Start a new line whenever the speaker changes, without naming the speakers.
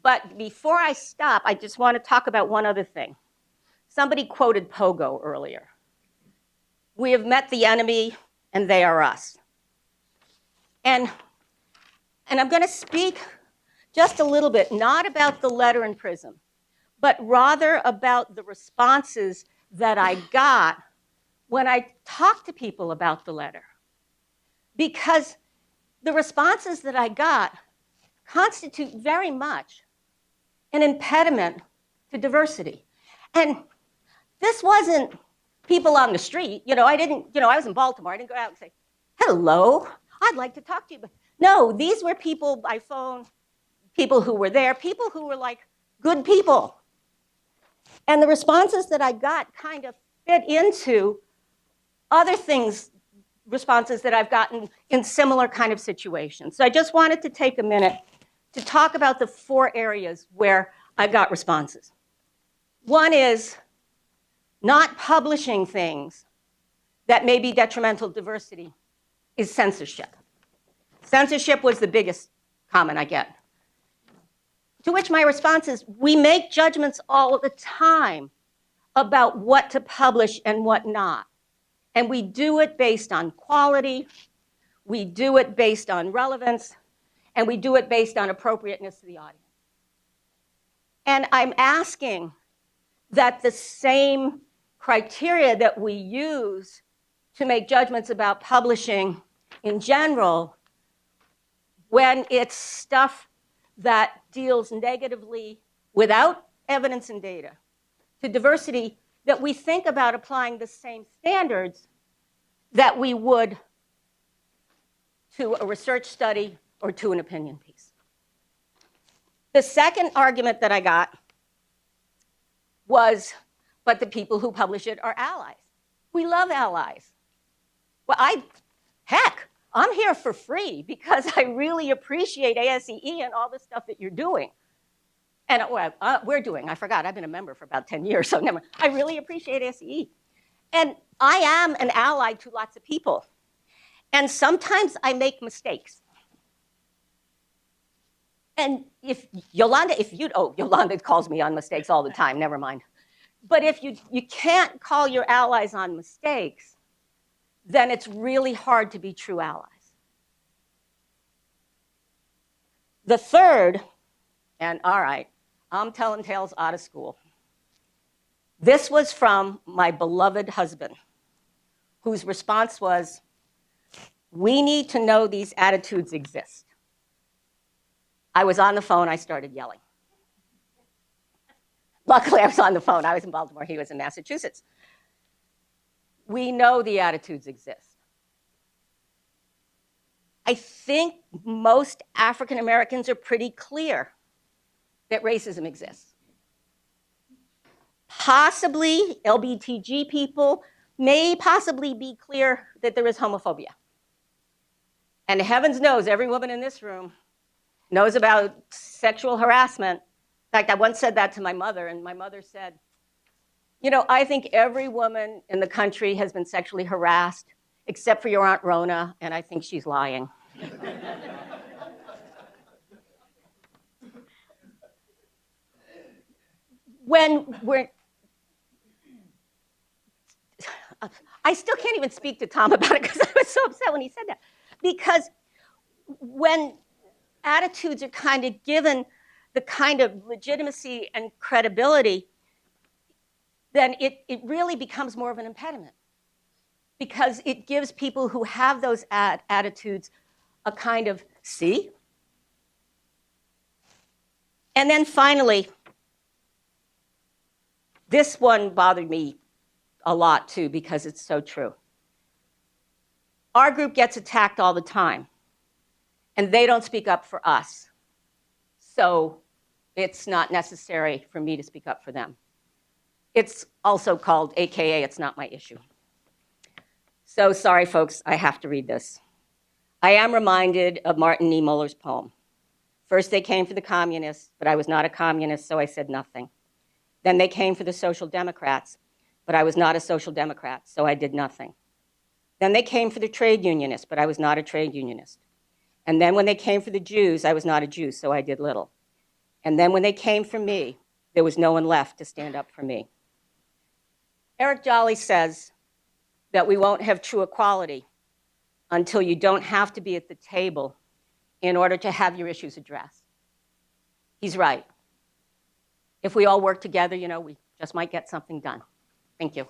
But before I stop, I just want to talk about one other thing. Somebody quoted Pogo earlier. We have met the enemy, and they are us. And I'm going to speak just a little bit, not about the letter in Prism, but rather about the responses that I got when I talked to people about the letter. Because the responses that I got constitute very much an impediment to diversity. And this wasn't people on the street. I was in Baltimore. I didn't go out and say, hello, I'd like to talk to you. But no, these were people by phone, people who were there, people who were like good people. And the responses that I got kind of fit into other things, responses that I've gotten in similar kind of situations. So I just wanted to take a minute to talk about the 4 areas where I got responses. One is not publishing things that may be detrimental to diversity is censorship. Censorship was the biggest comment I get. To which my response is, we make judgments all the time about what to publish and what not. And we do it based on quality, we do it based on relevance, and we do it based on appropriateness to the audience. And I'm asking that the same criteria that we use to make judgments about publishing in general, when it's stuff that deals negatively without evidence and data to diversity, that we think about applying the same standards that we would to a research study or to an opinion piece. The second argument that I got was, but the people who publish it are allies. We love allies. Well, heck, I'm here for free because I really appreciate ASCE and all the stuff that you're doing. And we're doing, I forgot, I've been a member for about 10 years, so never. I really appreciate ASCE. And I am an ally to lots of people. And sometimes I make mistakes. And if Yolanda calls me on mistakes all the time, never mind. But if you can't call your allies on mistakes, then it's really hard to be true allies. The third, and all right, I'm telling tales out of school. This was from my beloved husband, whose response was, we need to know these attitudes exist. I was on the phone, I started yelling. Luckily, I was on the phone. I was in Baltimore, he was in Massachusetts. We know the attitudes exist. I think most African Americans are pretty clear that racism exists. Possibly LBTG people may possibly be clear that there is homophobia. And heavens knows every woman in this room knows about sexual harassment. In fact, I once said that to my mother, and my mother said, I think every woman in the country has been sexually harassed, except for your Aunt Rona, and I think she's lying. I still can't even speak to Tom about it because I was so upset when he said that. Because when attitudes are kind of given the kind of legitimacy and credibility, then it really becomes more of an impediment. Because it gives people who have those attitudes a kind of, see? And then finally, this one bothered me a lot too because it's so true. Our group gets attacked all the time, and they don't speak up for us. So it's not necessary for me to speak up for them. It's also called, AKA, it's not my issue. So sorry, folks, I have to read this. I am reminded of Martin Niemöller's poem. First they came for the communists, but I was not a communist, so I said nothing. Then they came for the social democrats, but I was not a social democrat, so I did nothing. Then they came for the trade unionists, but I was not a trade unionist. And then when they came for the Jews, I was not a Jew, so I did little. And then when they came for me, there was no one left to stand up for me. Eric Jolly says that we won't have true equality until you don't have to be at the table in order to have your issues addressed. He's right. If we all work together, we just might get something done. Thank you.